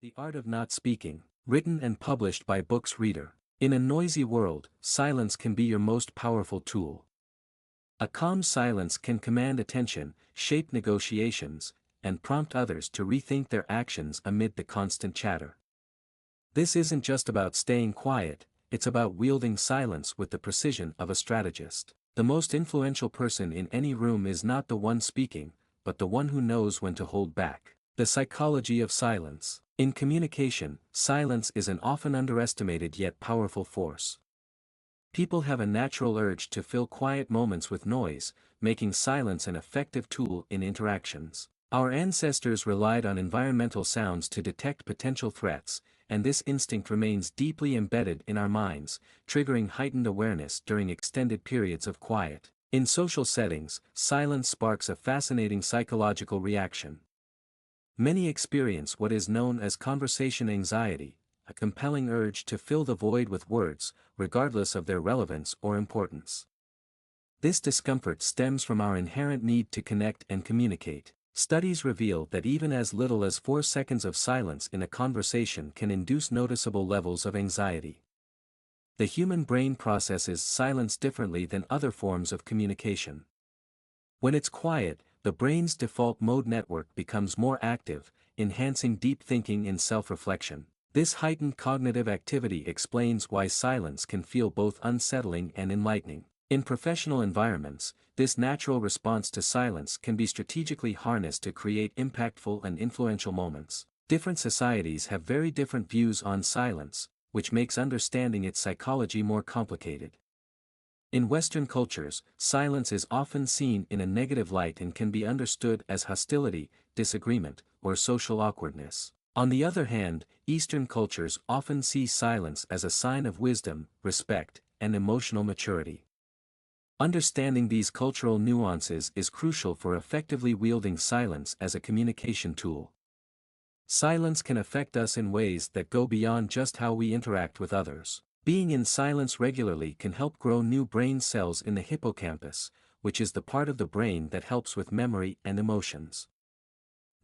The Art of Not Speaking, written and published by Books Reader. In a noisy world, silence can be your most powerful tool. A calm silence can command attention, shape negotiations, and prompt others to rethink their actions amid the constant chatter. This isn't just about staying quiet, it's about wielding silence with the precision of a strategist. The most influential person in any room is not the one speaking, but the one who knows when to hold back. The psychology of silence. In communication, silence is an often underestimated yet powerful force. People have a natural urge to fill quiet moments with noise, making silence an effective tool in interactions. Our ancestors relied on environmental sounds to detect potential threats, and this instinct remains deeply embedded in our minds, triggering heightened awareness during extended periods of quiet. In social settings, silence sparks a fascinating psychological reaction. Many experience what is known as conversation anxiety, a compelling urge to fill the void with words, regardless of their relevance or importance. This discomfort stems from our inherent need to connect and communicate. Studies reveal that even as little as 4 seconds of silence in a conversation can induce noticeable levels of anxiety. The human brain processes silence differently than other forms of communication. When it's quiet, the brain's default mode network becomes more active, enhancing deep thinking and self-reflection. This heightened cognitive activity explains why silence can feel both unsettling and enlightening. In professional environments, this natural response to silence can be strategically harnessed to create impactful and influential moments. Different societies have very different views on silence, which makes understanding its psychology more complicated. In Western cultures, silence is often seen in a negative light and can be understood as hostility, disagreement, or social awkwardness. On the other hand, Eastern cultures often see silence as a sign of wisdom, respect, and emotional maturity. Understanding these cultural nuances is crucial for effectively wielding silence as a communication tool. Silence can affect us in ways that go beyond just how we interact with others. Being in silence regularly can help grow new brain cells in the hippocampus, which is the part of the brain that helps with memory and emotions.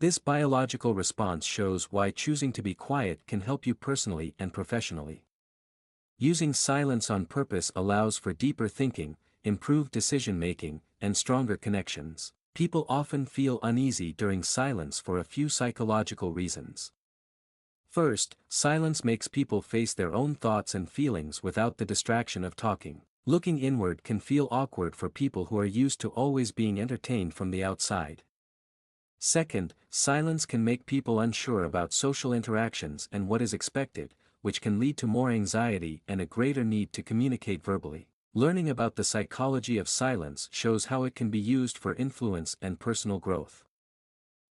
This biological response shows why choosing to be quiet can help you personally and professionally. Using silence on purpose allows for deeper thinking, improved decision-making, and stronger connections. People often feel uneasy during silence for a few psychological reasons. First, silence makes people face their own thoughts and feelings without the distraction of talking. Looking inward can feel awkward for people who are used to always being entertained from the outside. Second, silence can make people unsure about social interactions and what is expected, which can lead to more anxiety and a greater need to communicate verbally. Learning about the psychology of silence shows how it can be used for influence and personal growth.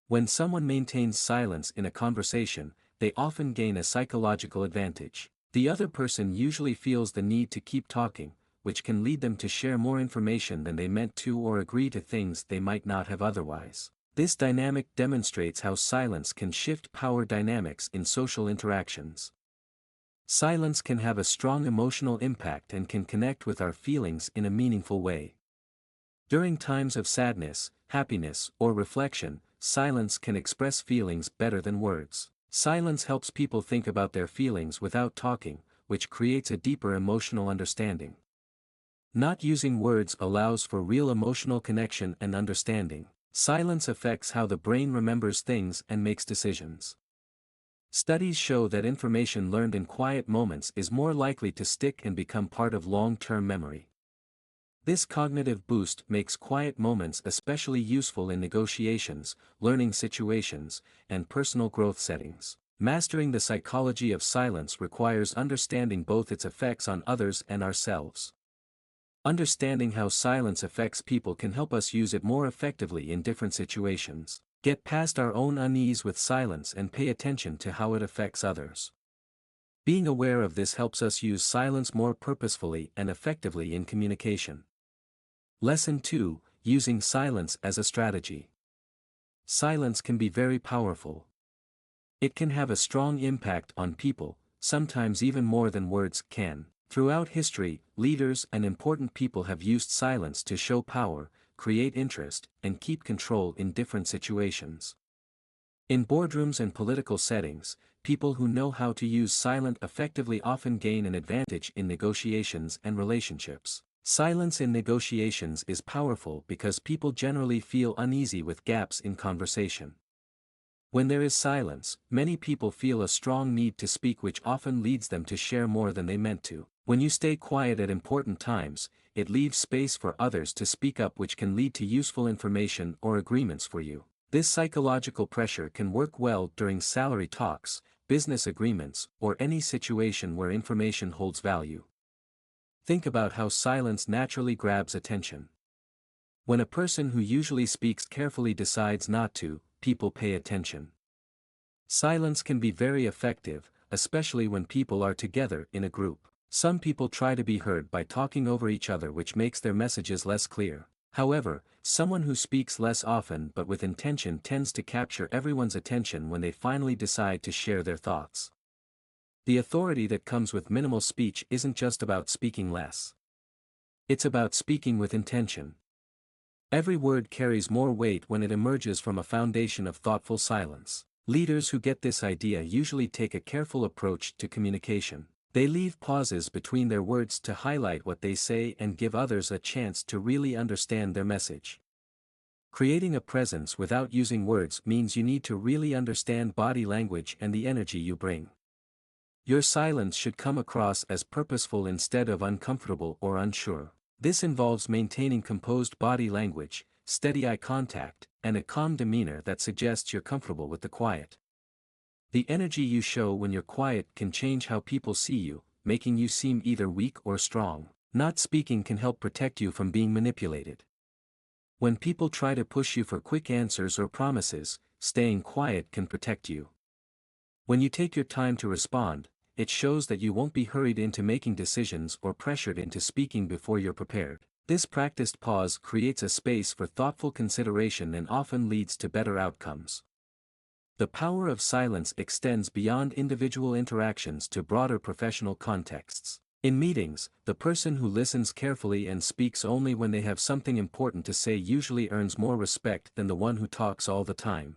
When someone maintains silence in a conversation, they often gain a psychological advantage. The other person usually feels the need to keep talking, which can lead them to share more information than they meant to or agree to things they might not have otherwise. This dynamic demonstrates how silence can shift power dynamics in social interactions. Silence can have a strong emotional impact and can connect with our feelings in a meaningful way. During times of sadness, happiness, or reflection, silence can express feelings better than words. Silence helps people think about their feelings without talking, which creates a deeper emotional understanding. Not using words allows for real emotional connection and understanding. Silence affects how the brain remembers things and makes decisions. Studies show that information learned in quiet moments is more likely to stick and become part of long-term memory. This cognitive boost makes quiet moments especially useful in negotiations, learning situations, and personal growth settings. Mastering the psychology of silence requires understanding both its effects on others and ourselves. Understanding how silence affects people can help us use it more effectively in different situations. Get past our own unease with silence and pay attention to how it affects others. Being aware of this helps us use silence more purposefully and effectively in communication. Lesson 2: Using silence as a strategy. Silence can be very powerful. It can have a strong impact on people, sometimes even more than words can. Throughout history, leaders and important people have used silence to show power, create interest, and keep control in different situations. In boardrooms and political settings, people who know how to use silence effectively often gain an advantage in negotiations and relationships. Silence in negotiations is powerful because people generally feel uneasy with gaps in conversation. When there is silence, many people feel a strong need to speak, which often leads them to share more than they meant to. When you stay quiet at important times, it leaves space for others to speak up, which can lead to useful information or agreements for you. This psychological pressure can work well during salary talks, business agreements, or any situation where information holds value. Think about how silence naturally grabs attention. When a person who usually speaks carefully decides not to, people pay attention. Silence can be very effective, especially when people are together in a group. Some people try to be heard by talking over each other, which makes their messages less clear. However, someone who speaks less often but with intention tends to capture everyone's attention when they finally decide to share their thoughts. The authority that comes with minimal speech isn't just about speaking less. It's about speaking with intention. Every word carries more weight when it emerges from a foundation of thoughtful silence. Leaders who get this idea usually take a careful approach to communication. They leave pauses between their words to highlight what they say and give others a chance to really understand their message. Creating a presence without using words means you need to really understand body language and the energy you bring. Your silence should come across as purposeful instead of uncomfortable or unsure. This involves maintaining composed body language, steady eye contact, and a calm demeanor that suggests you're comfortable with the quiet. The energy you show when you're quiet can change how people see you, making you seem either weak or strong. Not speaking can help protect you from being manipulated. When people try to push you for quick answers or promises, staying quiet can protect you. When you take your time to respond, it shows that you won't be hurried into making decisions or pressured into speaking before you're prepared. This practiced pause creates a space for thoughtful consideration and often leads to better outcomes. The power of silence extends beyond individual interactions to broader professional contexts. In meetings, the person who listens carefully and speaks only when they have something important to say usually earns more respect than the one who talks all the time.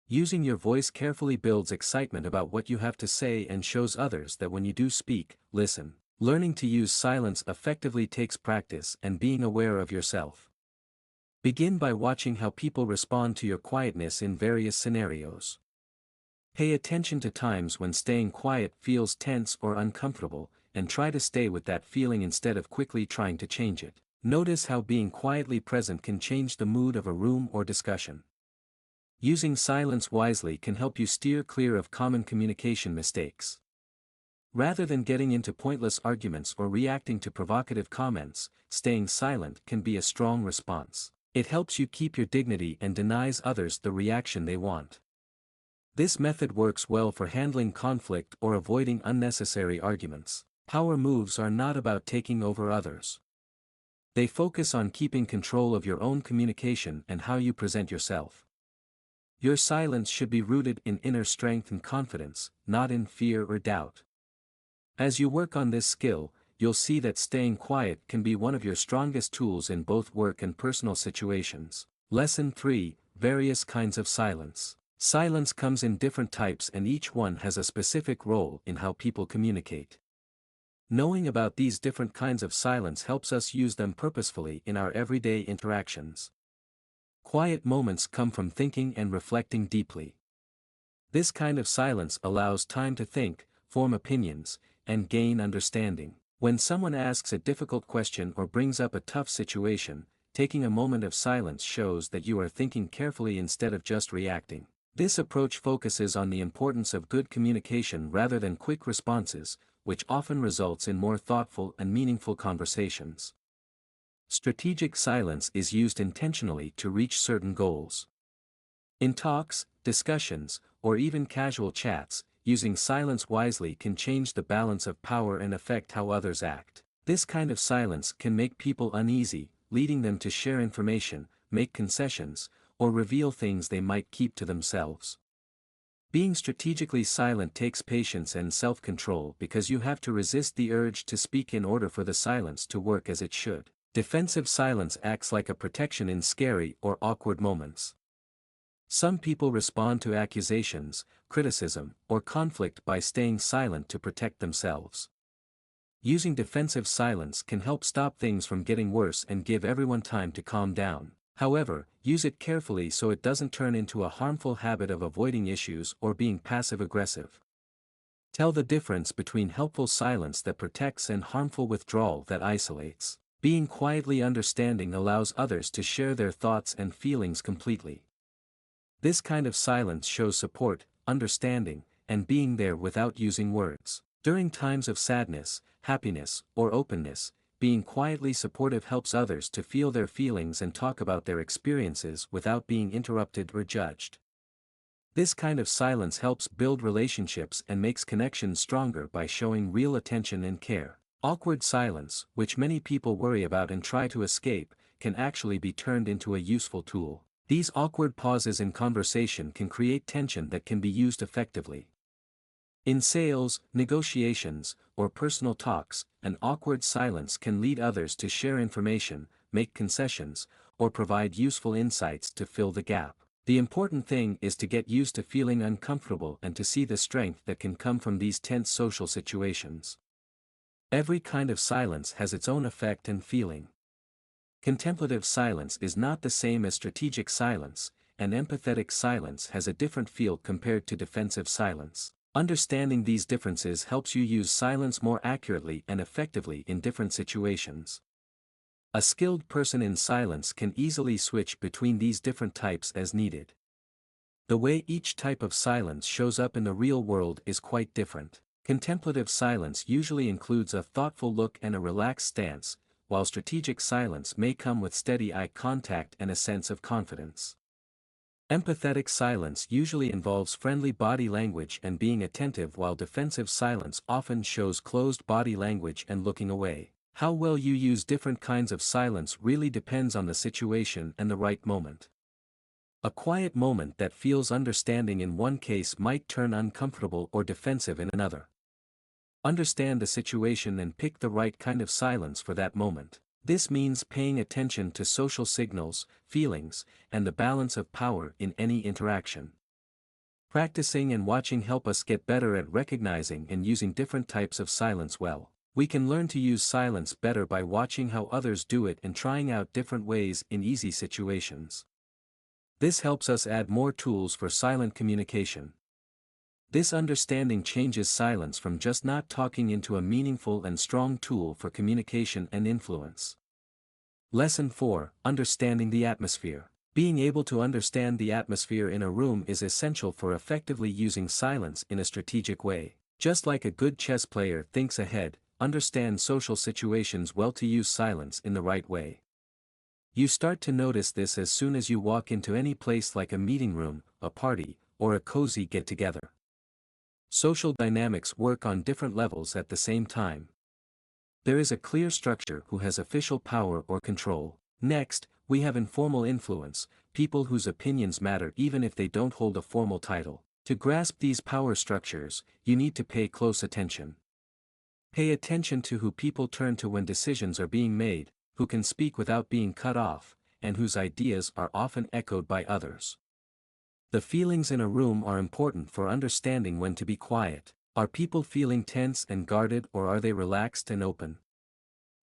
Using your voice carefully builds excitement about what you have to say and shows others that when you do speak, listen. Learning to use silence effectively takes practice and being aware of yourself. Begin by watching how people respond to your quietness in various scenarios. Pay attention to times when staying quiet feels tense or uncomfortable, and try to stay with that feeling instead of quickly trying to change it. Notice how being quietly present can change the mood of a room or discussion. Using silence wisely can help you steer clear of common communication mistakes. Rather than getting into pointless arguments or reacting to provocative comments, staying silent can be a strong response. It helps you keep your dignity and denies others the reaction they want. This method works well for handling conflict or avoiding unnecessary arguments. Power moves are not about taking over others. They focus on keeping control of your own communication and how you present yourself. Your silence should be rooted in inner strength and confidence, not in fear or doubt. As you work on this skill, you'll see that staying quiet can be one of your strongest tools in both work and personal situations. Lesson 3: Various kinds of silence. Silence comes in different types and each one has a specific role in how people communicate. Knowing about these different kinds of silence helps us use them purposefully in our everyday interactions. Quiet moments come from thinking and reflecting deeply. This kind of silence allows time to think, form opinions, and gain understanding. When someone asks a difficult question or brings up a tough situation, taking a moment of silence shows that you are thinking carefully instead of just reacting. This approach focuses on the importance of good communication rather than quick responses, which often results in more thoughtful and meaningful conversations. Strategic silence is used intentionally to reach certain goals. In talks, discussions, or even casual chats, using silence wisely can change the balance of power and affect how others act. This kind of silence can make people uneasy, leading them to share information, make concessions, or reveal things they might keep to themselves. Being strategically silent takes patience and self-control because you have to resist the urge to speak in order for the silence to work as it should. Defensive silence acts like a protection in scary or awkward moments. Some people respond to accusations, criticism, or conflict by staying silent to protect themselves. Using defensive silence can help stop things from getting worse and give everyone time to calm down. However, use it carefully so it doesn't turn into a harmful habit of avoiding issues or being passive-aggressive. Tell the difference between helpful silence that protects and harmful withdrawal that isolates. Being quietly understanding allows others to share their thoughts and feelings completely. This kind of silence shows support, understanding, and being there without using words. During times of sadness, happiness, or openness, being quietly supportive helps others to feel their feelings and talk about their experiences without being interrupted or judged. This kind of silence helps build relationships and makes connections stronger by showing real attention and care. Awkward silence, which many people worry about and try to escape, can actually be turned into a useful tool. These awkward pauses in conversation can create tension that can be used effectively. In sales, negotiations, or personal talks, an awkward silence can lead others to share information, make concessions, or provide useful insights to fill the gap. The important thing is to get used to feeling uncomfortable and to see the strength that can come from these tense social situations. Every kind of silence has its own effect and feeling. Contemplative silence is not the same as strategic silence, and empathetic silence has a different feel compared to defensive silence. Understanding these differences helps you use silence more accurately and effectively in different situations. A skilled person in silence can easily switch between these different types as needed. The way each type of silence shows up in the real world is quite different. Contemplative silence usually includes a thoughtful look and a relaxed stance, while strategic silence may come with steady eye contact and a sense of confidence. Empathetic silence usually involves friendly body language and being attentive, while defensive silence often shows closed body language and looking away. How well you use different kinds of silence really depends on the situation and the right moment. A quiet moment that feels understanding in one case might turn uncomfortable or defensive in another. Understand the situation and pick the right kind of silence for that moment. This means paying attention to social signals, feelings, and the balance of power in any interaction. Practicing and watching help us get better at recognizing and using different types of silence well. We can learn to use silence better by watching how others do it and trying out different ways in easy situations. This helps us add more tools for silent communication. This understanding changes silence from just not talking into a meaningful and strong tool for communication and influence. Lesson 4: Understanding the atmosphere. Being able to understand the atmosphere in a room is essential for effectively using silence in a strategic way. Just like a good chess player thinks ahead, understand social situations well to use silence in the right way. You start to notice this as soon as you walk into any place like a meeting room, a party, or a cozy get-together. Social dynamics work on different levels at the same time. There is a clear structure who has official power or control. Next, we have informal influence, people whose opinions matter even if they don't hold a formal title. To grasp these power structures, you need to pay close attention. Pay attention to who people turn to when decisions are being made, who can speak without being cut off, and whose ideas are often echoed by others. The feelings in a room are important for understanding when to be quiet. Are people feeling tense and guarded, or are they relaxed and open?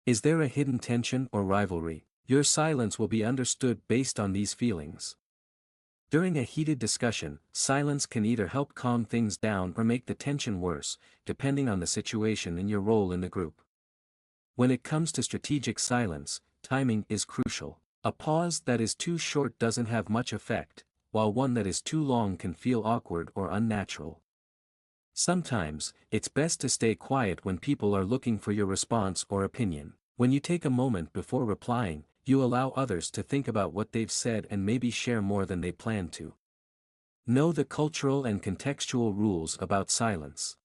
Is there a hidden tension or rivalry? Your silence will be understood based on these feelings. During a heated discussion, silence can either help calm things down or make the tension worse, depending on the situation and your role in the group. When it comes to strategic silence, timing is crucial. A pause that is too short doesn't have much effect, while one that is too long can feel awkward or unnatural. Sometimes, it's best to stay quiet when people are looking for your response or opinion. When you take a moment before replying, you allow others to think about what they've said and maybe share more than they planned to. Know the cultural and contextual rules about silence.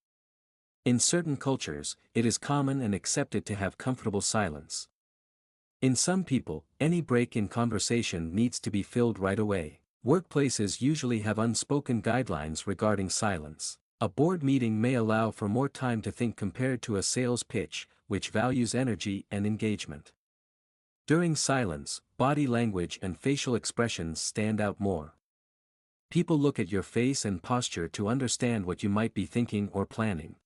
In certain cultures, it is common and accepted to have comfortable silence. In some people, any break in conversation needs to be filled right away. Workplaces usually have unspoken guidelines regarding silence. A board meeting may allow for more time to think compared to a sales pitch, which values energy and engagement. During silence, body language and facial expressions stand out more. People look at your face and posture to understand what you might be thinking or planning.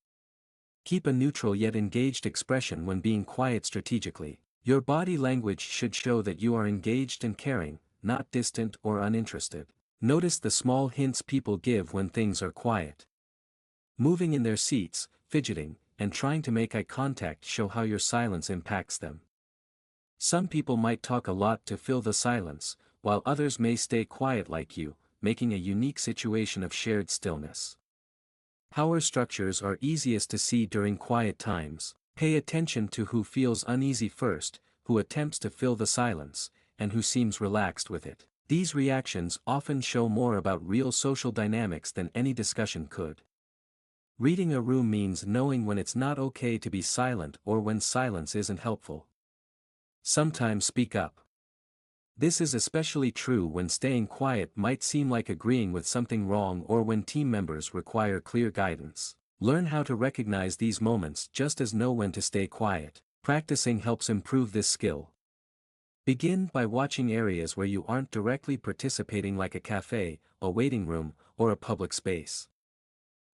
Keep a neutral yet engaged expression when being quiet strategically. Your body language should show that you are engaged and caring, not distant or uninterested. Notice the small hints people give when things are quiet. Moving in their seats, fidgeting, and trying to make eye contact show how your silence impacts them. Some people might talk a lot to fill the silence, while others may stay quiet like you, making a unique situation of shared stillness. Power structures are easiest to see during quiet times. Pay attention to who feels uneasy first, who attempts to fill the silence, and who seems relaxed with it. These reactions often show more about real social dynamics than any discussion could. Reading a room means knowing when it's not okay to be silent or when silence isn't helpful. Sometimes speak up. This is especially true when staying quiet might seem like agreeing with something wrong or when team members require clear guidance. Learn how to recognize these moments just as know when to stay quiet. Practicing helps improve this skill. Begin by watching areas where you aren't directly participating, like a cafe, a waiting room, or a public space.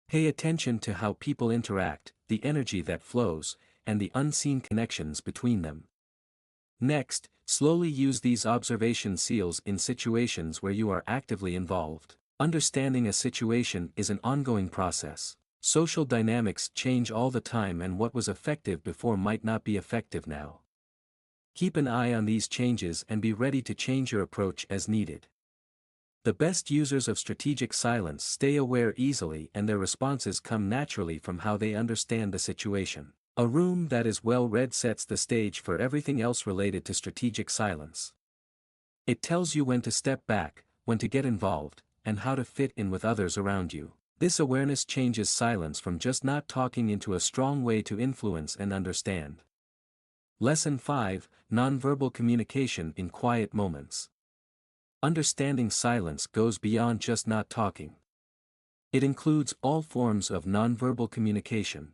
Pay attention to how people interact, the energy that flows, and the unseen connections between them. Next, slowly use these observation skills in situations where you are actively involved. Understanding a situation is an ongoing process. Social dynamics change all the time, and what was effective before might not be effective now. Keep an eye on these changes and be ready to change your approach as needed. The best users of strategic silence stay aware easily, and their responses come naturally from how they understand the situation. A room that is well read sets the stage for everything else related to strategic silence. It tells you when to step back, when to get involved, and how to fit in with others around you. This awareness changes silence from just not talking into a strong way to influence and understand. Lesson 5: Nonverbal Communication in Quiet Moments. Understanding silence goes beyond just not talking. It includes all forms of nonverbal communication.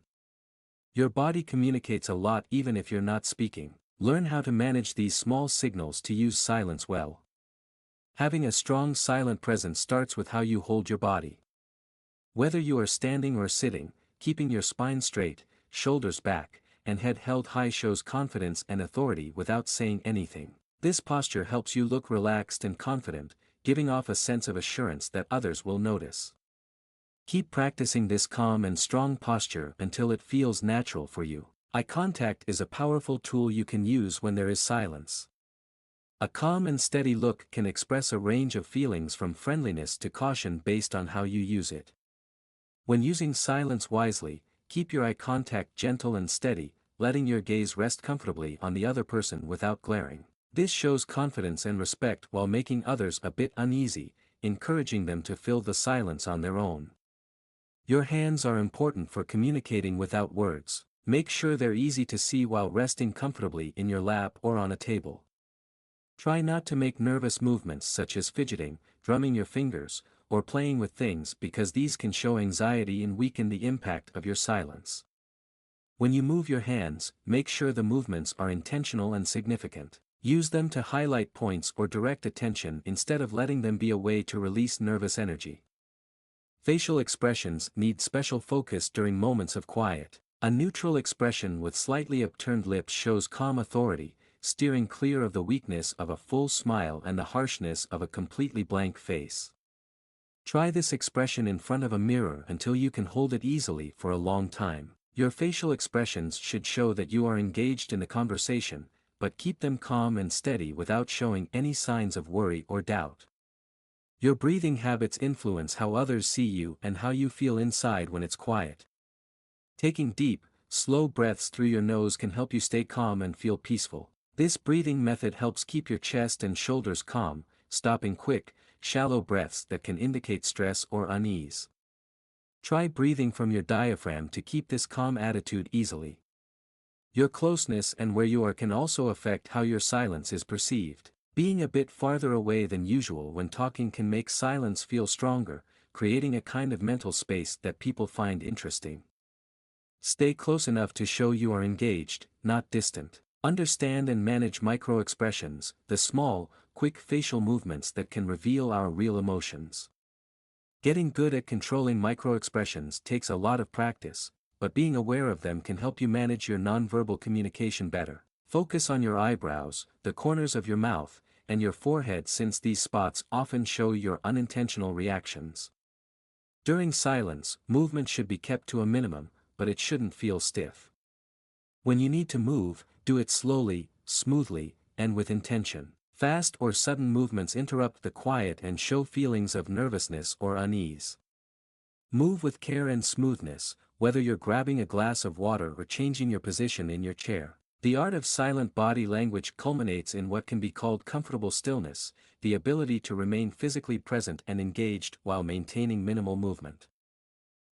Your body communicates a lot even if you're not speaking. Learn how to manage these small signals to use silence well. Having a strong silent presence starts with how you hold your body. Whether you are standing or sitting, keeping your spine straight, shoulders back, and head held high shows confidence and authority without saying anything. This posture helps you look relaxed and confident, giving off a sense of assurance that others will notice. Keep practicing this calm and strong posture until it feels natural for you. Eye contact is a powerful tool you can use when there is silence. A calm and steady look can express a range of feelings from friendliness to caution based on how you use it. When using silence wisely, keep your eye contact gentle and steady, letting your gaze rest comfortably on the other person without glaring. This shows confidence and respect while making others a bit uneasy, encouraging them to fill the silence on their own. Your hands are important for communicating without words. Make sure they're easy to see while resting comfortably in your lap or on a table. Try not to make nervous movements such as fidgeting, drumming your fingers, or playing with things, because these can show anxiety and weaken the impact of your silence. When you move your hands, make sure the movements are intentional and significant. Use them to highlight points or direct attention instead of letting them be a way to release nervous energy. Facial expressions need special focus during moments of quiet. A neutral expression with slightly upturned lips shows calm authority, steering clear of the weakness of a full smile and the harshness of a completely blank face. Try this expression in front of a mirror until you can hold it easily for a long time. Your facial expressions should show that you are engaged in the conversation, but keep them calm and steady without showing any signs of worry or doubt. Your breathing habits influence how others see you and how you feel inside when it's quiet. Taking deep, slow breaths through your nose can help you stay calm and feel peaceful. This breathing method helps keep your chest and shoulders calm, stopping quick, shallow breaths that can indicate stress or unease. Try breathing from your diaphragm to keep this calm attitude easily. Your closeness and where you are can also affect how your silence is perceived. Being a bit farther away than usual when talking can make silence feel stronger, creating a kind of mental space that people find interesting. Stay close enough to show you are engaged, not distant. Understand and manage micro-expressions, the small, quick facial movements that can reveal our real emotions. Getting good at controlling microexpressions takes a lot of practice, but being aware of them can help you manage your nonverbal communication better. Focus on your eyebrows, the corners of your mouth, and your forehead since these spots often show your unintentional reactions. During silence, movement should be kept to a minimum, but it shouldn't feel stiff. When you need to move, do it slowly, smoothly, and with intention. Fast or sudden movements interrupt the quiet and show feelings of nervousness or unease. Move with care and smoothness, whether you're grabbing a glass of water or changing your position in your chair. The art of silent body language culminates in what can be called comfortable stillness, the ability to remain physically present and engaged while maintaining minimal movement.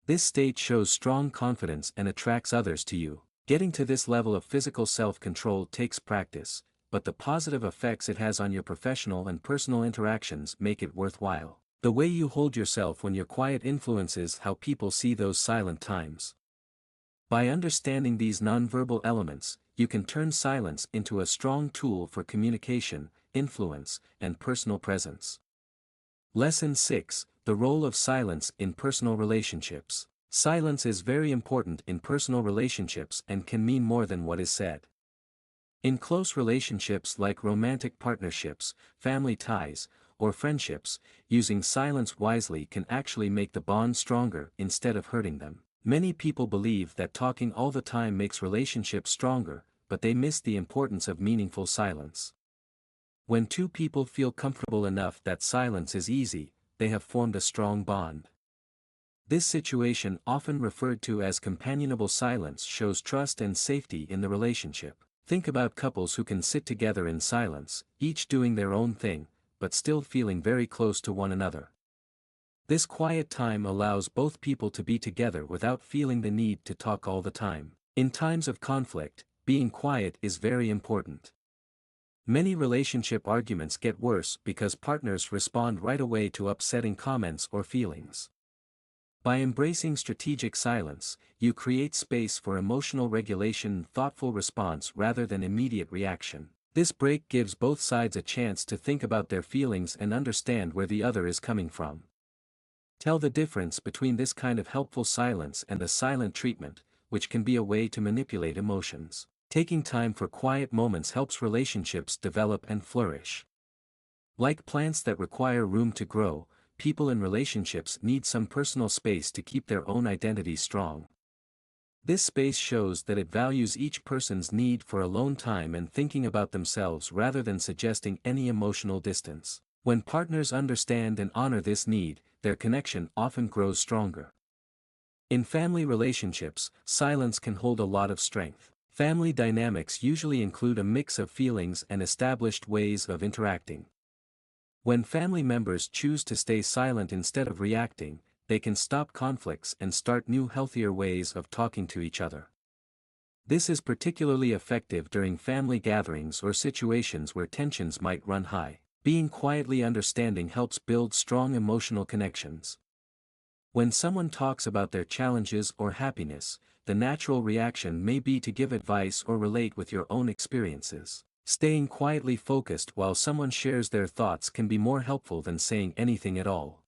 This state shows strong confidence and attracts others to you. Getting to this level of physical self-control takes practice, but the positive effects it has on your professional and personal interactions make it worthwhile. The way you hold yourself when you're quiet influences how people see those silent times. By understanding these nonverbal elements, you can turn silence into a strong tool for communication, influence, and personal presence. Lesson 6: The role of silence in personal relationships. Silence is very important in personal relationships and can mean more than what is said. In close relationships like romantic partnerships, family ties, or friendships, using silence wisely can actually make the bond stronger instead of hurting them. Many people believe that talking all the time makes relationships stronger, but they miss the importance of meaningful silence. When two people feel comfortable enough that silence is easy, they have formed a strong bond. This situation, often referred to as companionable silence, shows trust and safety in the relationship. Think about couples who can sit together in silence, each doing their own thing, but still feeling very close to one another. This quiet time allows both people to be together without feeling the need to talk all the time. In times of conflict, being quiet is very important. Many relationship arguments get worse because partners respond right away to upsetting comments or feelings. By embracing strategic silence, you create space for emotional regulation and thoughtful response rather than immediate reaction. This break gives both sides a chance to think about their feelings and understand where the other is coming from. Tell the difference between this kind of helpful silence and the silent treatment, which can be a way to manipulate emotions. Taking time for quiet moments helps relationships develop and flourish. Like plants that require room to grow, people in relationships need some personal space to keep their own identity strong. This space shows that it values each person's need for alone time and thinking about themselves rather than suggesting any emotional distance. When partners understand and honor this need, their connection often grows stronger. In family relationships, silence can hold a lot of strength. Family dynamics usually include a mix of feelings and established ways of interacting. When family members choose to stay silent instead of reacting, they can stop conflicts and start new healthier ways of talking to each other. This is particularly effective during family gatherings or situations where tensions might run high. Being quietly understanding helps build strong emotional connections. When someone talks about their challenges or happiness, the natural reaction may be to give advice or relate with your own experiences. Staying quietly focused while someone shares their thoughts can be more helpful than saying anything at all.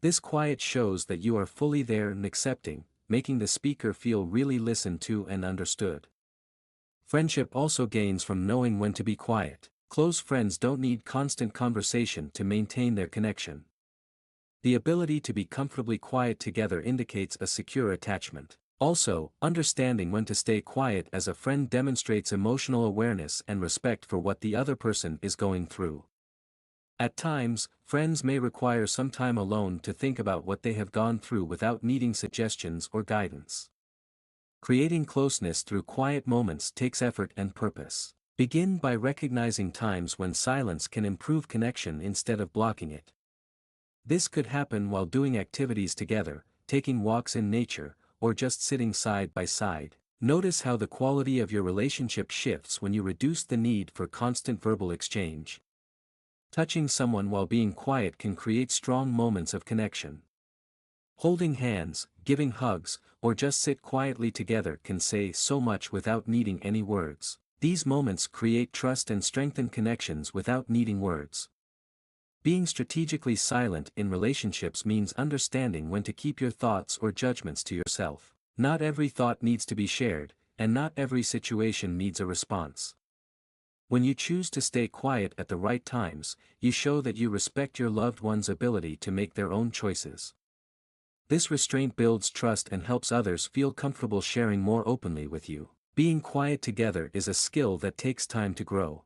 This quiet shows that you are fully there and accepting, making the speaker feel really listened to and understood. Friendship also gains from knowing when to be quiet. Close friends don't need constant conversation to maintain their connection. The ability to be comfortably quiet together indicates a secure attachment. Also, understanding when to stay quiet as a friend demonstrates emotional awareness and respect for what the other person is going through. At times, friends may require some time alone to think about what they have gone through without needing suggestions or guidance. Creating closeness through quiet moments takes effort and purpose. Begin by recognizing times when silence can improve connection instead of blocking it. This could happen while doing activities together, taking walks in nature, or just sitting side by side. Notice how the quality of your relationship shifts when you reduce the need for constant verbal exchange. Touching someone while being quiet can create strong moments of connection. Holding hands, giving hugs, or just sit quietly together can say so much without needing any words. These moments create trust and strengthen connections without needing words. Being strategically silent in relationships means understanding when to keep your thoughts or judgments to yourself. Not every thought needs to be shared, and not every situation needs a response. When you choose to stay quiet at the right times, you show that you respect your loved one's ability to make their own choices. This restraint builds trust and helps others feel comfortable sharing more openly with you. Being quiet together is a skill that takes time to grow.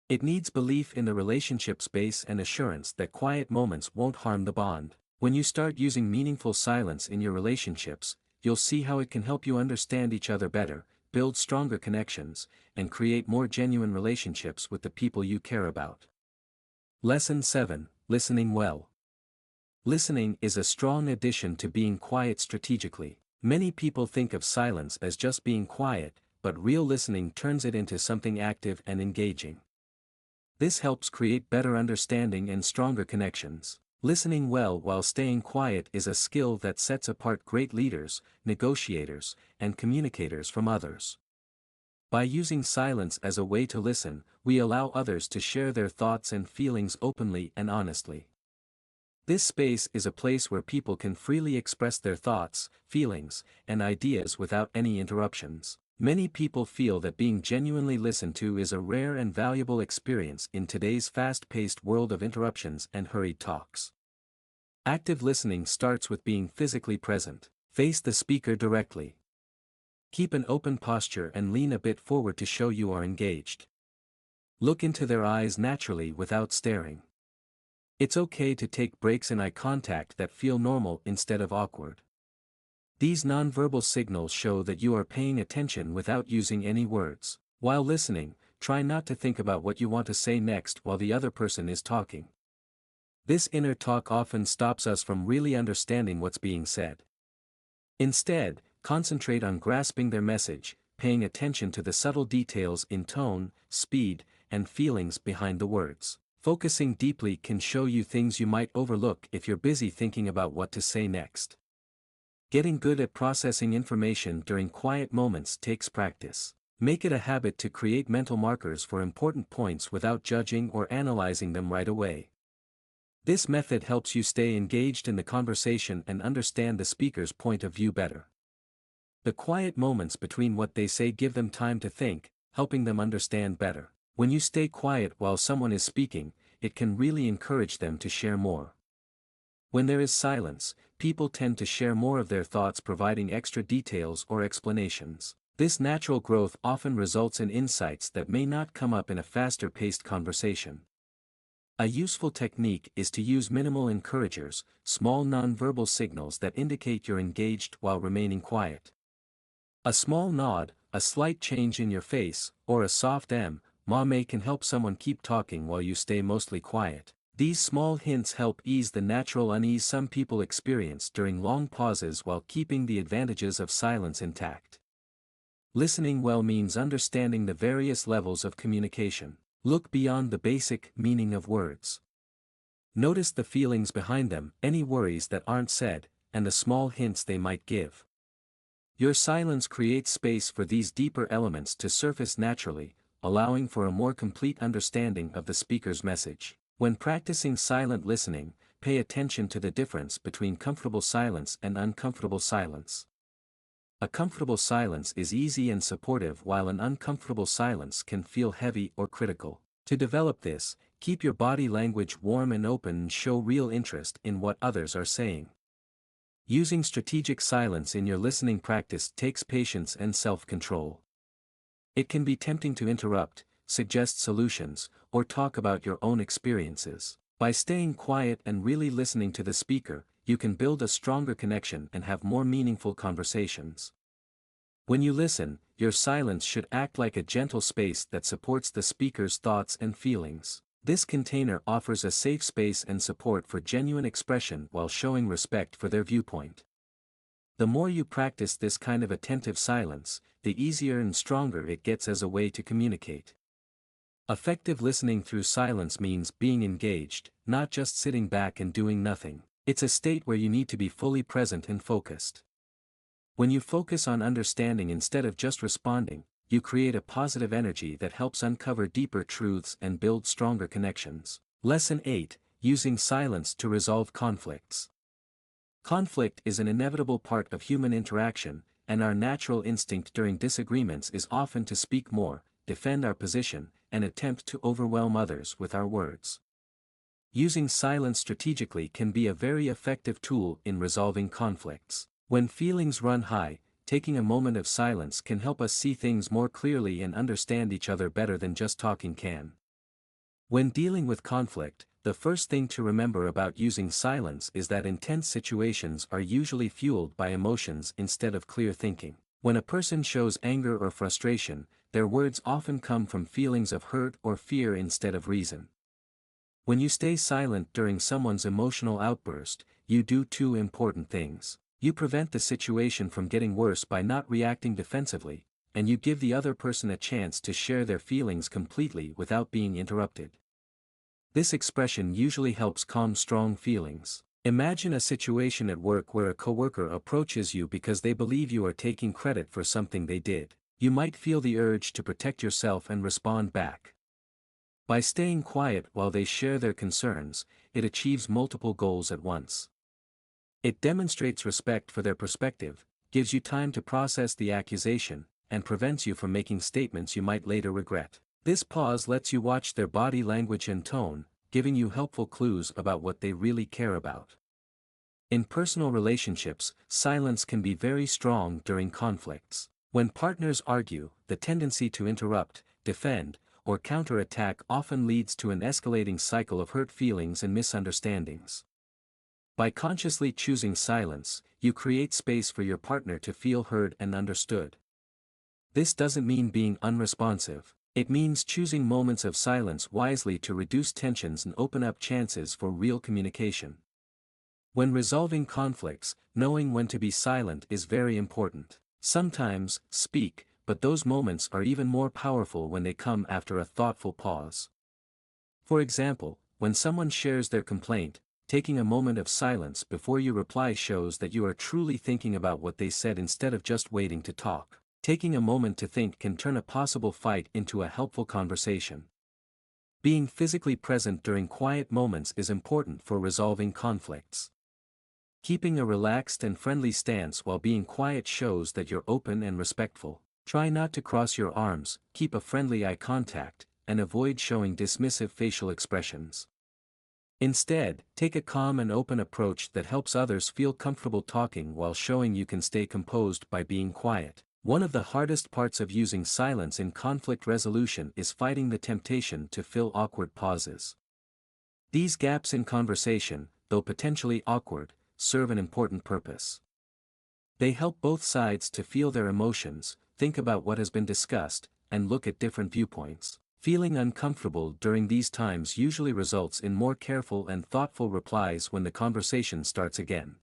It needs belief in the relationship space and assurance that quiet moments won't harm the bond. When you start using meaningful silence in your relationships, you'll see how it can help you understand each other better, build stronger connections, and create more genuine relationships with the people you care about. Lesson 7: Listening well. Listening is a strong addition to being quiet strategically. Many people think of silence as just being quiet, but real listening turns it into something active and engaging. This helps create better understanding and stronger connections. Listening well while staying quiet is a skill that sets apart great leaders, negotiators, and communicators from others. By using silence as a way to listen, we allow others to share their thoughts and feelings openly and honestly. This space is a place where people can freely express their thoughts, feelings, and ideas without any interruptions. Many people feel that being genuinely listened to is a rare and valuable experience in today's fast-paced world of interruptions and hurried talks. Active listening starts with being physically present. Face the speaker directly. Keep an open posture and lean a bit forward to show you are engaged. Look into their eyes naturally without staring. It's okay to take breaks in eye contact that feel normal instead of awkward. These nonverbal signals show that you are paying attention without using any words. While listening, try not to think about what you want to say next while the other person is talking. This inner talk often stops us from really understanding what's being said. Instead, concentrate on grasping their message, paying attention to the subtle details in tone, speed, and feelings behind the words. Focusing deeply can show you things you might overlook if you're busy thinking about what to say next. Getting good at processing information during quiet moments takes practice. Make it a habit to create mental markers for important points without judging or analyzing them right away. This method helps you stay engaged in the conversation and understand the speaker's point of view better. The quiet moments between what they say give them time to think, helping them understand better. When you stay quiet while someone is speaking, it can really encourage them to share more. When there is silence, people tend to share more of their thoughts, providing extra details or explanations. This natural growth often results in insights that may not come up in a faster-paced conversation. A useful technique is to use minimal encouragers, small nonverbal signals that indicate you're engaged while remaining quiet. A small nod, a slight change in your face, or a soft "ma" can help someone keep talking while you stay mostly quiet. These small hints help ease the natural unease some people experience during long pauses while keeping the advantages of silence intact. Listening well means understanding the various levels of communication. Look beyond the basic meaning of words. Notice the feelings behind them, any worries that aren't said, and the small hints they might give. Your silence creates space for these deeper elements to surface naturally, allowing for a more complete understanding of the speaker's message. When practicing silent listening, pay attention to the difference between comfortable silence and uncomfortable silence. A comfortable silence is easy and supportive, while an uncomfortable silence can feel heavy or critical. To develop this, keep your body language warm and open and show real interest in what others are saying. Using strategic silence in your listening practice takes patience and self-control. It can be tempting to interrupt, suggest solutions, or talk about your own experiences. By staying quiet and really listening to the speaker, you can build a stronger connection and have more meaningful conversations. When you listen, your silence should act like a gentle space that supports the speaker's thoughts and feelings. This container offers a safe space and support for genuine expression while showing respect for their viewpoint. The more you practice this kind of attentive silence, the easier and stronger it gets as a way to communicate. Effective listening through silence means being engaged, not just sitting back and doing nothing. It's a state where you need to be fully present and focused. When you focus on understanding instead of just responding, you create a positive energy that helps uncover deeper truths and build stronger connections. Lesson 8, Using Silence to Resolve Conflicts. Conflict is an inevitable part of human interaction, and our natural instinct during disagreements is often to speak more, defend our position, and attempt to overwhelm others with our words. Using silence strategically can be a very effective tool in resolving conflicts. When feelings run high, taking a moment of silence can help us see things more clearly and understand each other better than just talking can. When dealing with conflict, the first thing to remember about using silence is that intense situations are usually fueled by emotions instead of clear thinking. When a person shows anger or frustration, their words often come from feelings of hurt or fear instead of reason. When you stay silent during someone's emotional outburst, you do two important things. You prevent the situation from getting worse by not reacting defensively, and you give the other person a chance to share their feelings completely without being interrupted. This expression usually helps calm strong feelings. Imagine a situation at work where a coworker approaches you because they believe you are taking credit for something they did. You might feel the urge to protect yourself and respond back. By staying quiet while they share their concerns, it achieves multiple goals at once. It demonstrates respect for their perspective, gives you time to process the accusation, and prevents you from making statements you might later regret. This pause lets you watch their body language and tone, giving you helpful clues about what they really care about. In personal relationships, silence can be very strong during conflicts. When partners argue, the tendency to interrupt, defend, or counterattack often leads to an escalating cycle of hurt feelings and misunderstandings. By consciously choosing silence, you create space for your partner to feel heard and understood. This doesn't mean being unresponsive. It means choosing moments of silence wisely to reduce tensions and open up chances for real communication. When resolving conflicts, knowing when to be silent is very important. Sometimes, speak, but those moments are even more powerful when they come after a thoughtful pause. For example, when someone shares their complaint, taking a moment of silence before you reply shows that you are truly thinking about what they said instead of just waiting to talk. Taking a moment to think can turn a possible fight into a helpful conversation. Being physically present during quiet moments is important for resolving conflicts. Keeping a relaxed and friendly stance while being quiet shows that you're open and respectful. Try not to cross your arms, keep a friendly eye contact, and avoid showing dismissive facial expressions. Instead, take a calm and open approach that helps others feel comfortable talking while showing you can stay composed by being quiet. One of the hardest parts of using silence in conflict resolution is fighting the temptation to fill awkward pauses. These gaps in conversation, though potentially awkward, serve an important purpose. They help both sides to feel their emotions, think about what has been discussed, and look at different viewpoints. Feeling uncomfortable during these times usually results in more careful and thoughtful replies when the conversation starts again.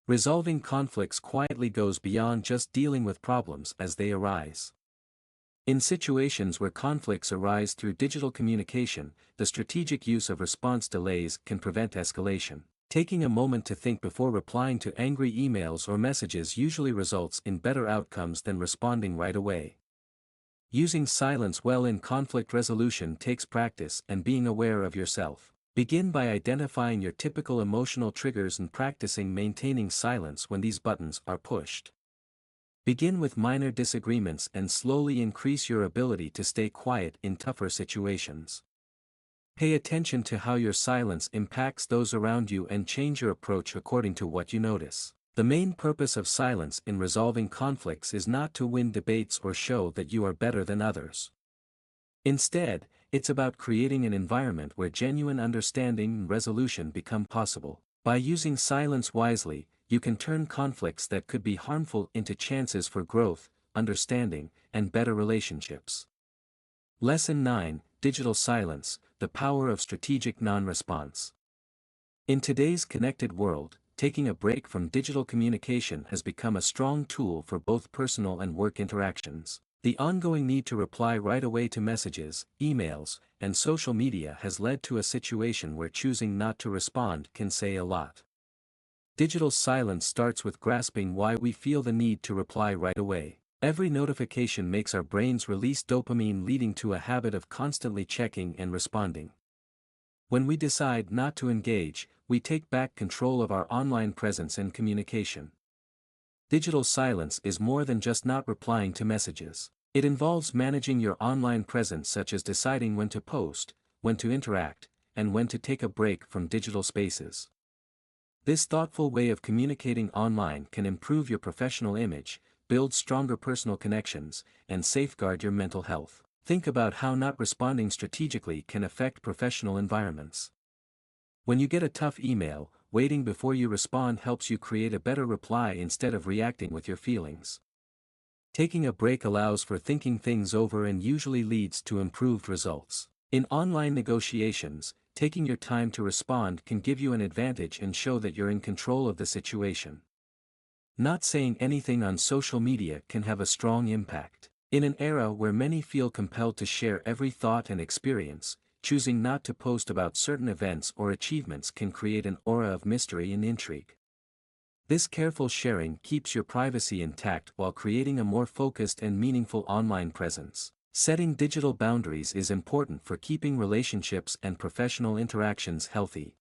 Resolving conflicts quietly goes beyond just dealing with problems as they arise. In situations where conflicts arise through digital communication, the strategic use of response delays can prevent escalation. Taking a moment to think before replying to angry emails or messages usually results in better outcomes than responding right away. Using silence well in conflict resolution takes practice and being aware of yourself. Begin by identifying your typical emotional triggers and practicing maintaining silence when these buttons are pushed. Begin with minor disagreements and slowly increase your ability to stay quiet in tougher situations. Pay attention to how your silence impacts those around you and change your approach according to what you notice. The main purpose of silence in resolving conflicts is not to win debates or show that you are better than others. Instead, it's about creating an environment where genuine understanding and resolution become possible. By using silence wisely, you can turn conflicts that could be harmful into chances for growth, understanding, and better relationships. Lesson 9, Digital Silence, the Power of Strategic Non-Response. In today's connected world, taking a break from digital communication has become a strong tool for both personal and work interactions. The ongoing need to reply right away to messages, emails, and social media has led to a situation where choosing not to respond can say a lot. Digital silence starts with grasping why we feel the need to reply right away. Every notification makes our brains release dopamine, leading to a habit of constantly checking and responding. When we decide not to engage, we take back control of our online presence and communication. Digital silence is more than just not replying to messages. It involves managing your online presence, such as deciding when to post, when to interact, and when to take a break from digital spaces. This thoughtful way of communicating online can improve your professional image, build stronger personal connections, and safeguard your mental health. Think about how not responding strategically can affect professional environments. When you get a tough email, waiting before you respond helps you create a better reply instead of reacting with your feelings. Taking a break allows for thinking things over and usually leads to improved results. In online negotiations, taking your time to respond can give you an advantage and show that you're in control of the situation. Not saying anything on social media can have a strong impact. In an era where many feel compelled to share every thought and experience, choosing not to post about certain events or achievements can create an aura of mystery and intrigue. This careful sharing keeps your privacy intact while creating a more focused and meaningful online presence. Setting digital boundaries is important for keeping relationships and professional interactions healthy.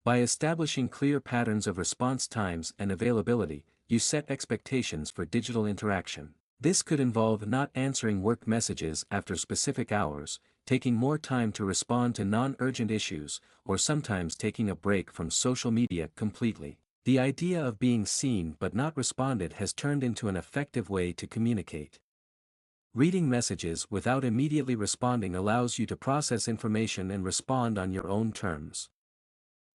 By establishing clear patterns of response times and availability, you set expectations for digital interaction. This could involve not answering work messages after specific hours, taking more time to respond to non-urgent issues, or sometimes taking a break from social media completely. The idea of being seen but not responded has turned into an effective way to communicate. Reading messages without immediately responding allows you to process information and respond on your own terms.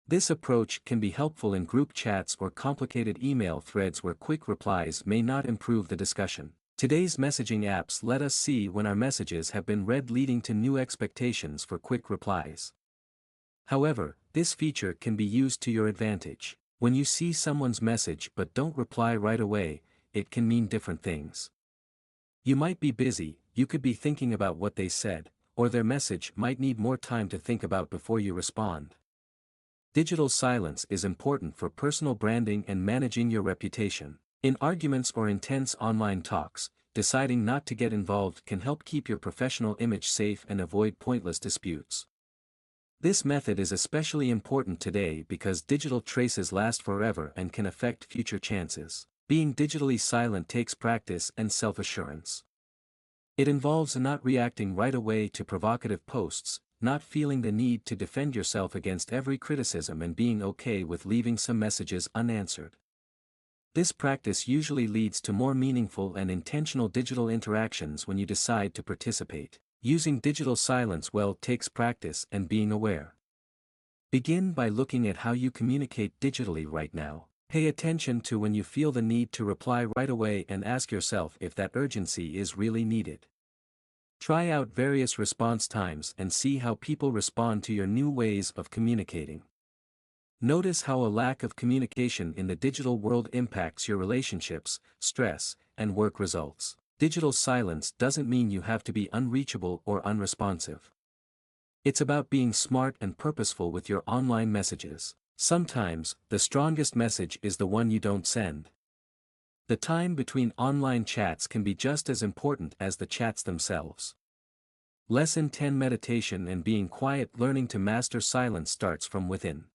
This approach can be helpful in group chats or complicated email threads where quick replies may not improve the discussion. Today's messaging apps let us see when our messages have been read, leading to new expectations for quick replies. However, this feature can be used to your advantage. When you see someone's message but don't reply right away, it can mean different things. You might be busy, you could be thinking about what they said, or their message might need more time to think about before you respond. Digital silence is important for personal branding and managing your reputation. In arguments or intense online talks, deciding not to get involved can help keep your professional image safe and avoid pointless disputes. This method is especially important today because digital traces last forever and can affect future chances. Being digitally silent takes practice and self-assurance. It involves not reacting right away to provocative posts, not feeling the need to defend yourself against every criticism, and being okay with leaving some messages unanswered. This practice usually leads to more meaningful and intentional digital interactions when you decide to participate. Using digital silence well takes practice and being aware. Begin by looking at how you communicate digitally right now. Pay attention to when you feel the need to reply right away and ask yourself if that urgency is really needed. Try out various response times and see how people respond to your new ways of communicating. Notice how a lack of communication in the digital world impacts your relationships, stress, and work results. Digital silence doesn't mean you have to be unreachable or unresponsive. It's about being smart and purposeful with your online messages. Sometimes, the strongest message is the one you don't send. The time between online chats can be just as important as the chats themselves. Lesson 10: Meditation and Being Quiet. Learning to master silence starts from within.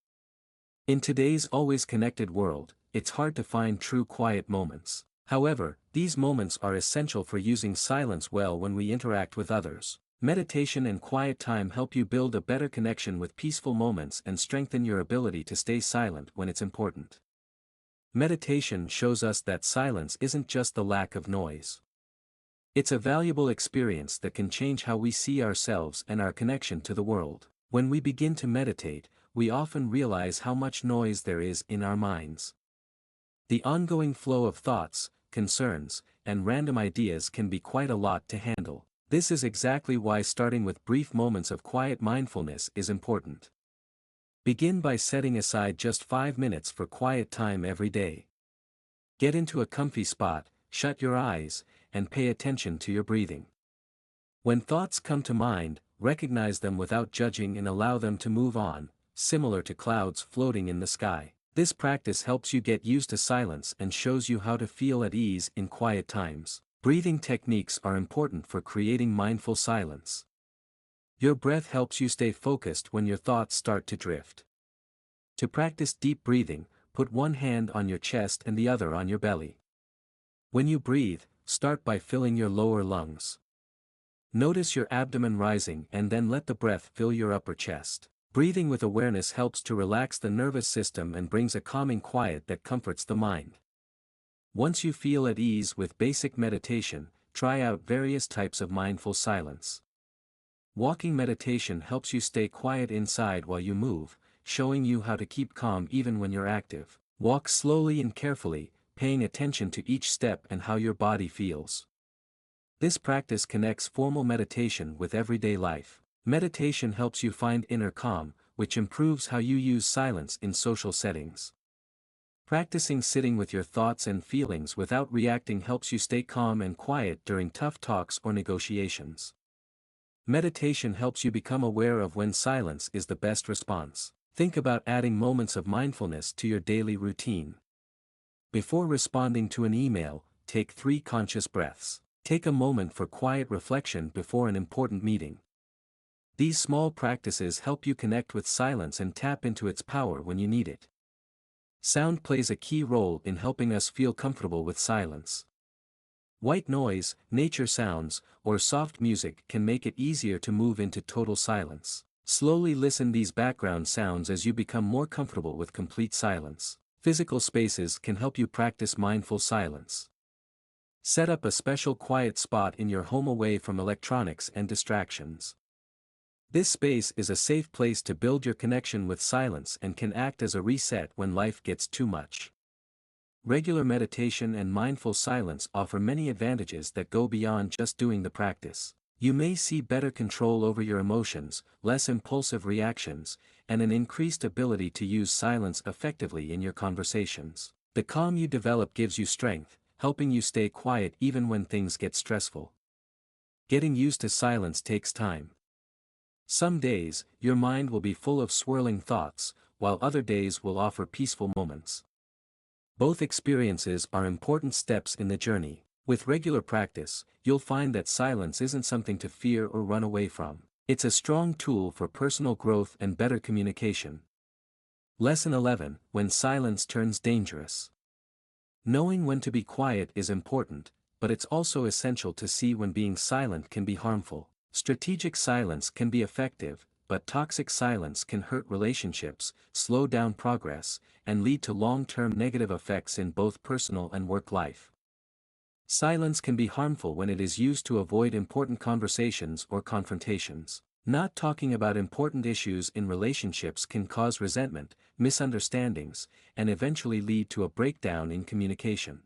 In today's always connected world, it's hard to find true quiet moments. However, these moments are essential for using silence well when we interact with others. Meditation and quiet time help you build a better connection with peaceful moments and strengthen your ability to stay silent when it's important. Meditation shows us that silence isn't just the lack of noise. It's a valuable experience that can change how we see ourselves and our connection to the world. When we begin to meditate, we often realize how much noise there is in our minds. The ongoing flow of thoughts, concerns, and random ideas can be quite a lot to handle. This is exactly why starting with brief moments of quiet mindfulness is important. Begin by setting aside just 5 minutes for quiet time every day. Get into a comfy spot, shut your eyes, and pay attention to your breathing. When thoughts come to mind, recognize them without judging and allow them to move on, similar to clouds floating in the sky. This practice helps you get used to silence and shows you how to feel at ease in quiet times. Breathing techniques are important for creating mindful silence. Your breath helps you stay focused when your thoughts start to drift. To practice deep breathing, put one hand on your chest and the other on your belly. When you breathe, start by filling your lower lungs. Notice your abdomen rising and then let the breath fill your upper chest. Breathing with awareness helps to relax the nervous system and brings a calming quiet that comforts the mind. Once you feel at ease with basic meditation, try out various types of mindful silence. Walking meditation helps you stay quiet inside while you move, showing you how to keep calm even when you're active. Walk slowly and carefully, paying attention to each step and how your body feels. This practice connects formal meditation with everyday life. Meditation helps you find inner calm, which improves how you use silence in social settings. Practicing sitting with your thoughts and feelings without reacting helps you stay calm and quiet during tough talks or negotiations. Meditation helps you become aware of when silence is the best response. Think about adding moments of mindfulness to your daily routine. Before responding to an email, take 3 conscious breaths. Take a moment for quiet reflection before an important meeting. These small practices help you connect with silence and tap into its power when you need it. Sound plays a key role in helping us feel comfortable with silence. White noise, nature sounds, or soft music can make it easier to move into total silence. Slowly listen these background sounds as you become more comfortable with complete silence. Physical spaces can help you practice mindful silence. Set up a special quiet spot in your home away from electronics and distractions. This space is a safe place to build your connection with silence and can act as a reset when life gets too much. Regular meditation and mindful silence offer many advantages that go beyond just doing the practice. You may see better control over your emotions, less impulsive reactions, and an increased ability to use silence effectively in your conversations. The calm you develop gives you strength, helping you stay quiet even when things get stressful. Getting used to silence takes time. Some days, your mind will be full of swirling thoughts, while other days will offer peaceful moments. Both experiences are important steps in the journey. With regular practice, you'll find that silence isn't something to fear or run away from. It's a strong tool for personal growth and better communication. Lesson 11: When silence turns dangerous. Knowing when to be quiet is important, but it's also essential to see when being silent can be harmful. Strategic silence can be effective, but toxic silence can hurt relationships, slow down progress, and lead to long-term negative effects in both personal and work life. Silence can be harmful when it is used to avoid important conversations or confrontations. Not talking about important issues in relationships can cause resentment, misunderstandings, and eventually lead to a breakdown in communication.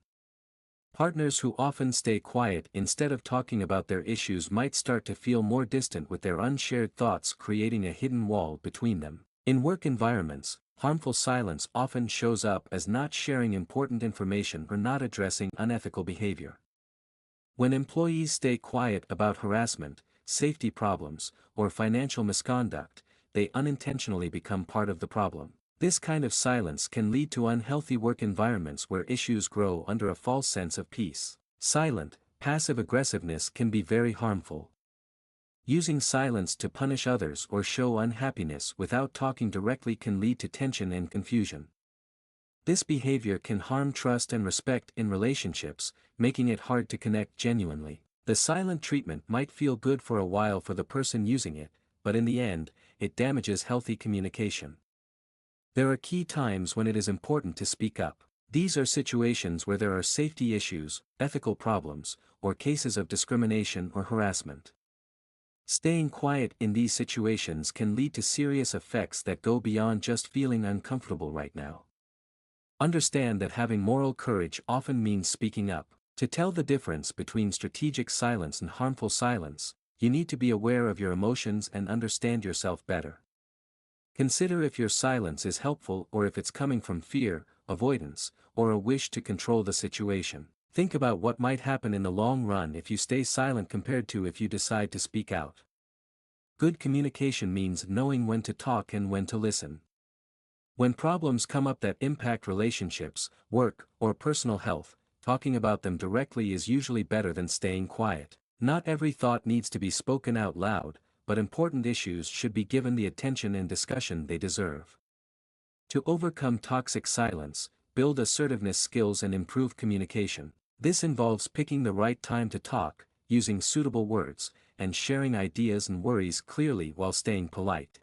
Partners who often stay quiet instead of talking about their issues might start to feel more distant with their unshared thoughts, creating a hidden wall between them. In work environments, harmful silence often shows up as not sharing important information or not addressing unethical behavior. When employees stay quiet about harassment, safety problems, or financial misconduct, they unintentionally become part of the problem. This kind of silence can lead to unhealthy work environments where issues grow under a false sense of peace. Silent, passive aggressiveness can be very harmful. Using silence to punish others or show unhappiness without talking directly can lead to tension and confusion. This behavior can harm trust and respect in relationships, making it hard to connect genuinely. The silent treatment might feel good for a while for the person using it, but in the end, it damages healthy communication. There are key times when it is important to speak up. These are situations where there are safety issues, ethical problems, or cases of discrimination or harassment. Staying quiet in these situations can lead to serious effects that go beyond just feeling uncomfortable right now. Understand that having moral courage often means speaking up. To tell the difference between strategic silence and harmful silence, you need to be aware of your emotions and understand yourself better. Consider if your silence is helpful or if it's coming from fear, avoidance, or a wish to control the situation. Think about what might happen in the long run if you stay silent compared to if you decide to speak out. Good communication means knowing when to talk and when to listen. When problems come up that impact relationships, work, or personal health, talking about them directly is usually better than staying quiet. Not every thought needs to be spoken out loud, but important issues should be given the attention and discussion they deserve. To overcome toxic silence, build assertiveness skills and improve communication. This involves picking the right time to talk, using suitable words, and sharing ideas and worries clearly while staying polite.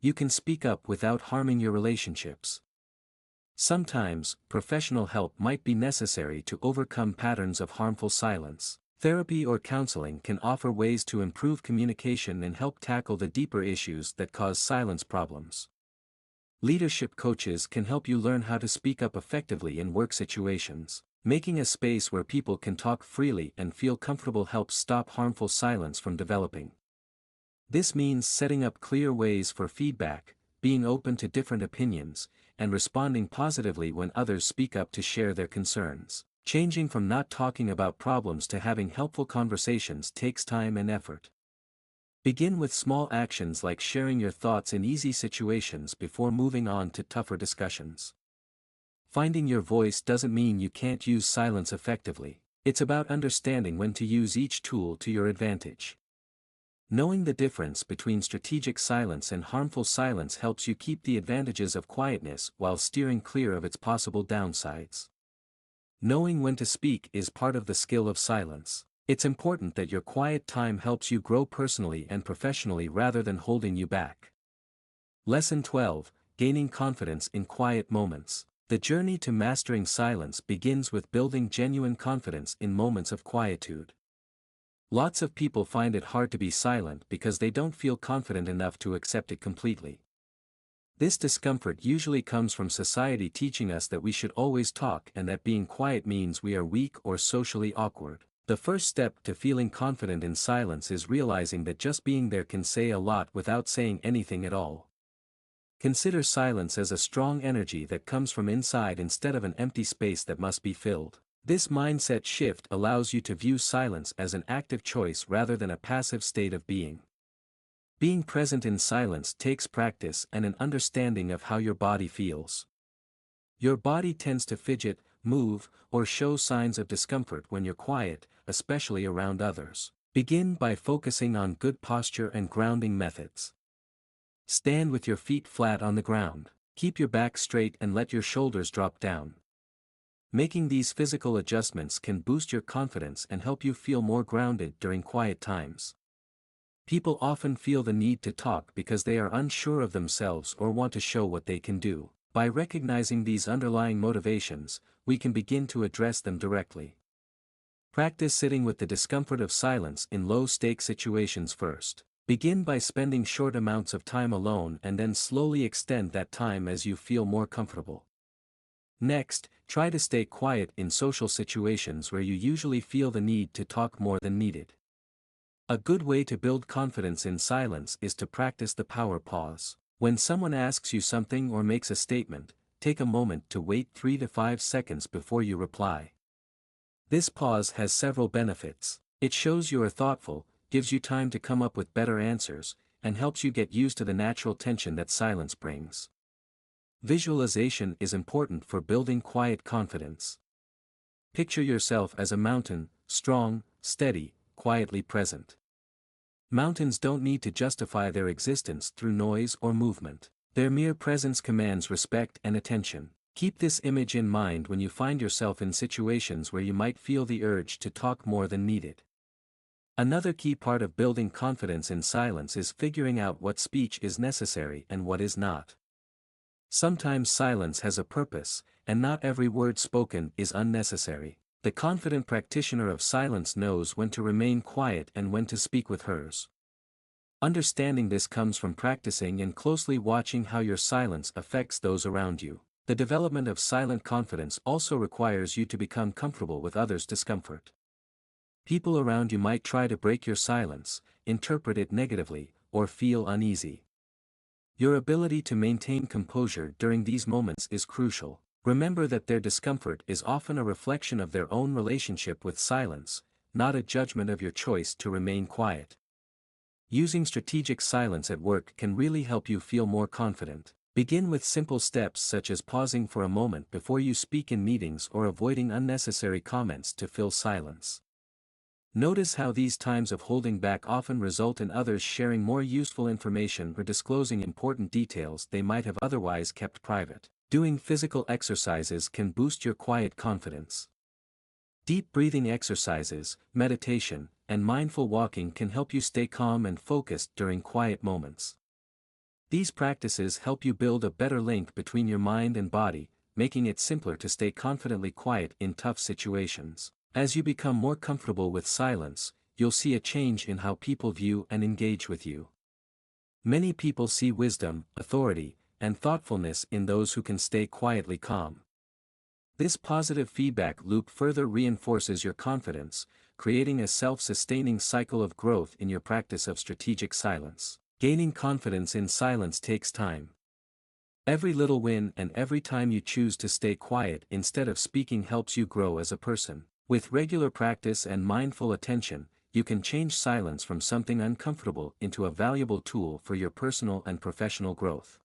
You can speak up without harming your relationships. Sometimes, professional help might be necessary to overcome patterns of harmful silence. Therapy or counseling can offer ways to improve communication and help tackle the deeper issues that cause silence problems. Leadership coaches can help you learn how to speak up effectively in work situations. Making a space where people can talk freely and feel comfortable helps stop harmful silence from developing. This means setting up clear ways for feedback, being open to different opinions, and responding positively when others speak up to share their concerns. Changing from not talking about problems to having helpful conversations takes time and effort. Begin with small actions like sharing your thoughts in easy situations before moving on to tougher discussions. Finding your voice doesn't mean you can't use silence effectively. It's about understanding when to use each tool to your advantage. Knowing the difference between strategic silence and harmful silence helps you keep the advantages of quietness while steering clear of its possible downsides. Knowing when to speak is part of the skill of silence. It's important that your quiet time helps you grow personally and professionally rather than holding you back. Lesson 12: Gaining confidence in quiet moments. The journey to mastering silence begins with building genuine confidence in moments of quietude. Lots of people find it hard to be silent because they don't feel confident enough to accept it completely. This discomfort usually comes from society teaching us that we should always talk and that being quiet means we are weak or socially awkward. The first step to feeling confident in silence is realizing that just being there can say a lot without saying anything at all. Consider silence as a strong energy that comes from inside instead of an empty space that must be filled. This mindset shift allows you to view silence as an active choice rather than a passive state of being. Being present in silence takes practice and an understanding of how your body feels. Your body tends to fidget, move, or show signs of discomfort when you're quiet, especially around others. Begin by focusing on good posture and grounding methods. Stand with your feet flat on the ground. Keep your back straight and let your shoulders drop down. Making these physical adjustments can boost your confidence and help you feel more grounded during quiet times. People often feel the need to talk because they are unsure of themselves or want to show what they can do. By recognizing these underlying motivations, we can begin to address them directly. Practice sitting with the discomfort of silence in low-stake situations first. Begin by spending short amounts of time alone and then slowly extend that time as you feel more comfortable. Next, try to stay quiet in social situations where you usually feel the need to talk more than needed. A good way to build confidence in silence is to practice the power pause. When someone asks you something or makes a statement, take a moment to wait 3 to 5 seconds before you reply. This pause has several benefits. It shows you are thoughtful, gives you time to come up with better answers, and helps you get used to the natural tension that silence brings. Visualization is important for building quiet confidence. Picture yourself as a mountain, strong, steady, quietly present. Mountains don't need to justify their existence through noise or movement. Their mere presence commands respect and attention. Keep this image in mind when you find yourself in situations where you might feel the urge to talk more than needed. Another key part of building confidence in silence is figuring out what speech is necessary and what is not. Sometimes silence has a purpose, and not every word spoken is unnecessary. The confident practitioner of silence knows when to remain quiet and when to speak with hers. Understanding this comes from practicing and closely watching how your silence affects those around you. The development of silent confidence also requires you to become comfortable with others' discomfort. People around you might try to break your silence, interpret it negatively, or feel uneasy. Your ability to maintain composure during these moments is crucial. Remember that their discomfort is often a reflection of their own relationship with silence, not a judgment of your choice to remain quiet. Using strategic silence at work can really help you feel more confident. Begin with simple steps such as pausing for a moment before you speak in meetings or avoiding unnecessary comments to fill silence. Notice how these times of holding back often result in others sharing more useful information or disclosing important details they might have otherwise kept private. Doing physical exercises can boost your quiet confidence. Deep breathing exercises, meditation, and mindful walking can help you stay calm and focused during quiet moments. These practices help you build a better link between your mind and body, making it simpler to stay confidently quiet in tough situations. As you become more comfortable with silence, you'll see a change in how people view and engage with you. Many people see wisdom, authority, and thoughtfulness in those who can stay quietly calm. This positive feedback loop further reinforces your confidence, creating a self-sustaining cycle of growth in your practice of strategic silence. Gaining confidence in silence takes time. Every little win and every time you choose to stay quiet instead of speaking helps you grow as a person. With regular practice and mindful attention, you can change silence from something uncomfortable into a valuable tool for your personal and professional growth.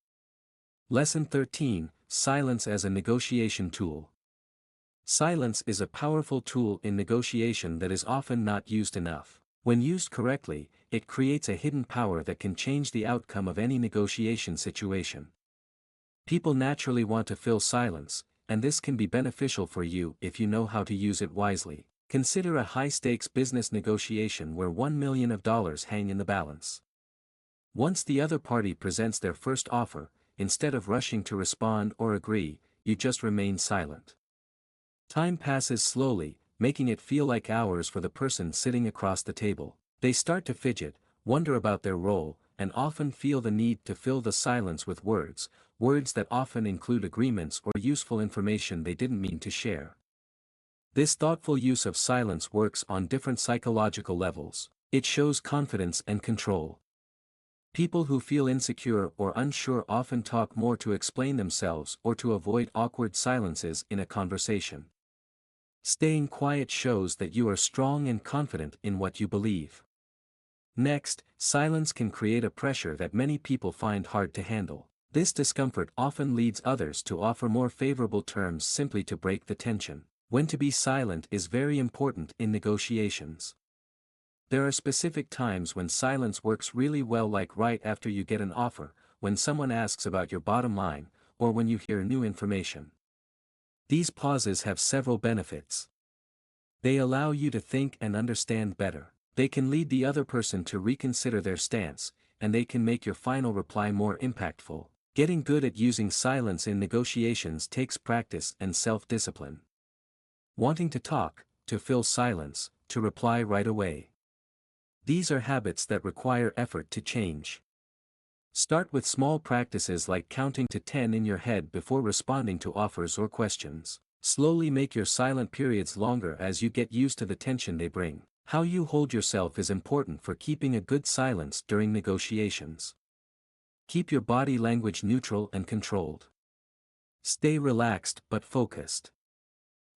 Lesson 13: Silence as a negotiation tool. Silence is a powerful tool in negotiation that is often not used enough. When used correctly, it creates a hidden power that can change the outcome of any negotiation situation. People naturally want to fill silence, and this can be beneficial for you if you know how to use it wisely. Consider a high-stakes business negotiation where $1 million hang in the balance. Once the other party presents their first offer, instead of rushing to respond or agree, you just remain silent. Time passes slowly, making it feel like hours for the person sitting across the table. They start to fidget, wonder about their role, and often feel the need to fill the silence with words that often include agreements or useful information they didn't mean to share. This thoughtful use of silence works on different psychological levels. It shows confidence and control. People who feel insecure or unsure often talk more to explain themselves or to avoid awkward silences in a conversation. Staying quiet shows that you are strong and confident in what you believe. Next, silence can create a pressure that many people find hard to handle. This discomfort often leads others to offer more favorable terms simply to break the tension. When to be silent is very important in negotiations. There are specific times when silence works really well, like right after you get an offer, when someone asks about your bottom line, or when you hear new information. These pauses have several benefits. They allow you to think and understand better. They can lead the other person to reconsider their stance, and they can make your final reply more impactful. Getting good at using silence in negotiations takes practice and self-discipline. Wanting to talk, to fill silence, to reply right away. These are habits that require effort to change. Start with small practices like counting to 10 in your head before responding to offers or questions. Slowly make your silent periods longer as you get used to the tension they bring. How you hold yourself is important for keeping a good silence during negotiations. Keep your body language neutral and controlled. Stay relaxed but focused.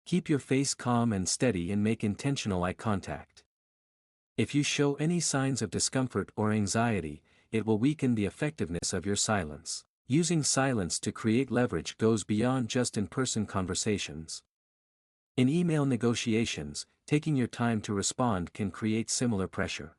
Keep your face calm and steady and make intentional eye contact. If you show any signs of discomfort or anxiety, it will weaken the effectiveness of your silence. Using silence to create leverage goes beyond just in-person conversations. In email negotiations, taking your time to respond can create similar pressure.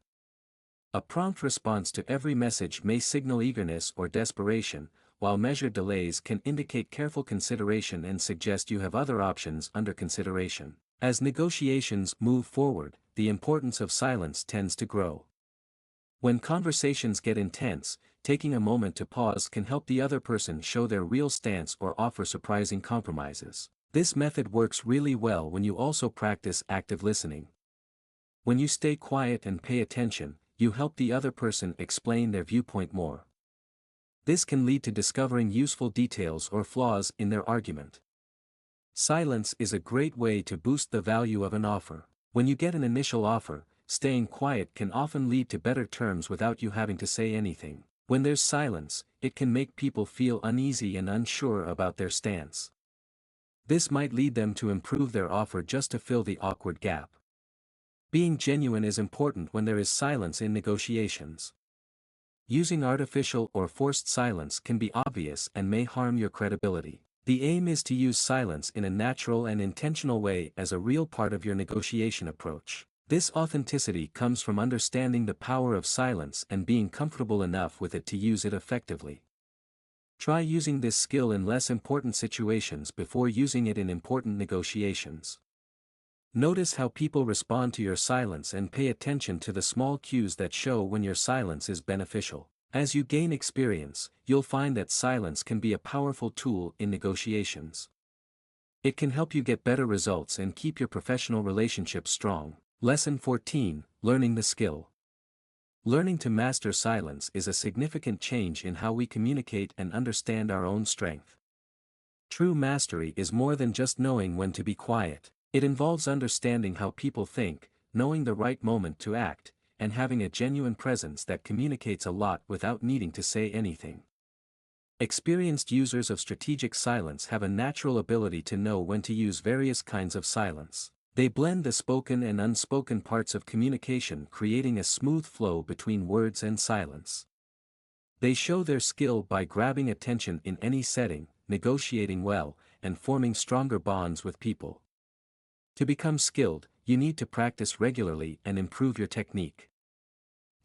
A prompt response to every message may signal eagerness or desperation, while measured delays can indicate careful consideration and suggest you have other options under consideration. As negotiations move forward, the importance of silence tends to grow. When conversations get intense, taking a moment to pause can help the other person show their real stance or offer surprising compromises. This method works really well when you also practice active listening. When you stay quiet and pay attention, you help the other person explain their viewpoint more. This can lead to discovering useful details or flaws in their argument. Silence is a great way to boost the value of an offer. When you get an initial offer, staying quiet can often lead to better terms without you having to say anything. When there's silence, it can make people feel uneasy and unsure about their stance. This might lead them to improve their offer just to fill the awkward gap. Being genuine is important when there is silence in negotiations. Using artificial or forced silence can be obvious and may harm your credibility. The aim is to use silence in a natural and intentional way as a real part of your negotiation approach. This authenticity comes from understanding the power of silence and being comfortable enough with it to use it effectively. Try using this skill in less important situations before using it in important negotiations. Notice how people respond to your silence and pay attention to the small cues that show when your silence is beneficial. As you gain experience, you'll find that silence can be a powerful tool in negotiations. It can help you get better results and keep your professional relationships strong. Lesson 14, Learning the Skill. Learning to master silence is a significant change in how we communicate and understand our own strength. True mastery is more than just knowing when to be quiet. It involves understanding how people think, knowing the right moment to act, and having a genuine presence that communicates a lot without needing to say anything. Experienced users of strategic silence have a natural ability to know when to use various kinds of silence. They blend the spoken and unspoken parts of communication, creating a smooth flow between words and silence. They show their skill by grabbing attention in any setting, negotiating well, and forming stronger bonds with people. To become skilled, you need to practice regularly and improve your technique.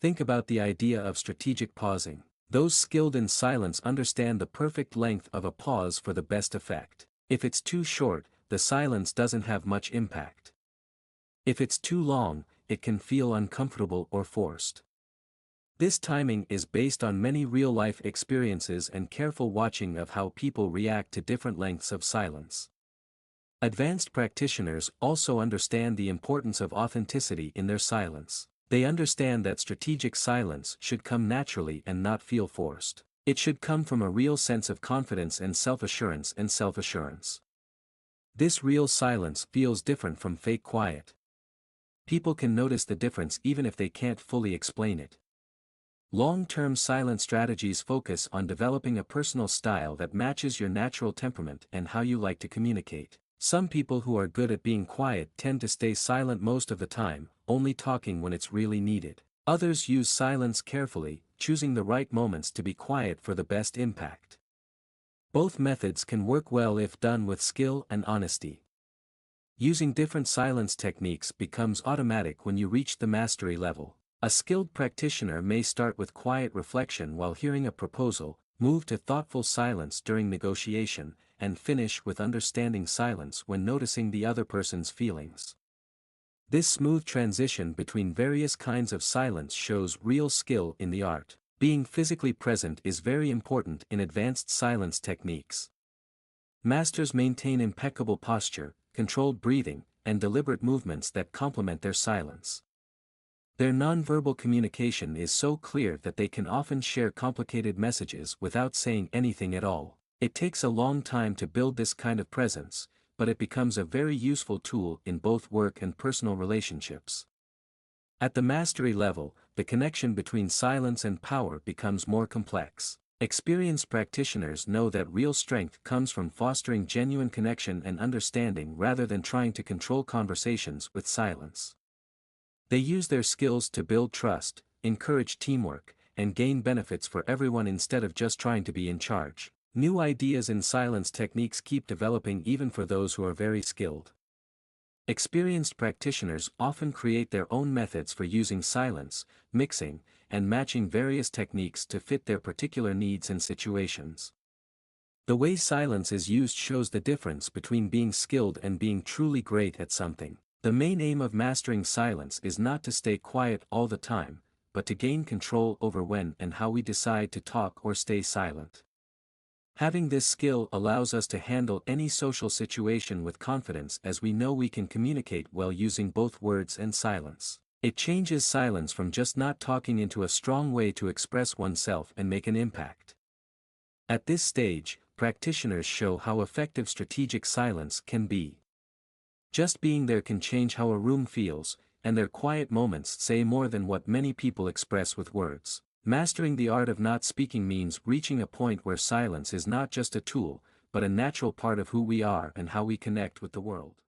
Think about the idea of strategic pausing. Those skilled in silence understand the perfect length of a pause for the best effect. If it's too short, the silence doesn't have much impact. If it's too long, it can feel uncomfortable or forced. This timing is based on many real-life experiences and careful watching of how people react to different lengths of silence. Advanced practitioners also understand the importance of authenticity in their silence. They understand that strategic silence should come naturally and not feel forced. It should come from a real sense of confidence and self-assurance. This real silence feels different from fake quiet. People can notice the difference even if they can't fully explain it. Long-term silent strategies focus on developing a personal style that matches your natural temperament and how you like to communicate. Some people who are good at being quiet tend to stay silent most of the time, only talking when it's really needed. Others use silence carefully, choosing the right moments to be quiet for the best impact. Both methods can work well if done with skill and honesty. Using different silence techniques becomes automatic when you reach the mastery level. A skilled practitioner may start with quiet reflection while hearing a proposal, move to thoughtful silence during negotiation, and finish with understanding silence when noticing the other person's feelings. This smooth transition between various kinds of silence shows real skill in the art. Being physically present is very important in advanced silence techniques. Masters maintain impeccable posture, controlled breathing, and deliberate movements that complement their silence. Their nonverbal communication is so clear that they can often share complicated messages without saying anything at all. It takes a long time to build this kind of presence, but it becomes a very useful tool in both work and personal relationships. At the mastery level, the connection between silence and power becomes more complex. Experienced practitioners know that real strength comes from fostering genuine connection and understanding rather than trying to control conversations with silence. They use their skills to build trust, encourage teamwork, and gain benefits for everyone instead of just trying to be in charge. New ideas in silence techniques keep developing even for those who are very skilled. Experienced practitioners often create their own methods for using silence, mixing, and matching various techniques to fit their particular needs and situations. The way silence is used shows the difference between being skilled and being truly great at something. The main aim of mastering silence is not to stay quiet all the time, but to gain control over when and how we decide to talk or stay silent. Having this skill allows us to handle any social situation with confidence as we know we can communicate well using both words and silence. It changes silence from just not talking into a strong way to express oneself and make an impact. At this stage, practitioners show how effective strategic silence can be. Just being there can change how a room feels, and their quiet moments say more than what many people express with words. Mastering the art of not speaking means reaching a point where silence is not just a tool, but a natural part of who we are and how we connect with the world.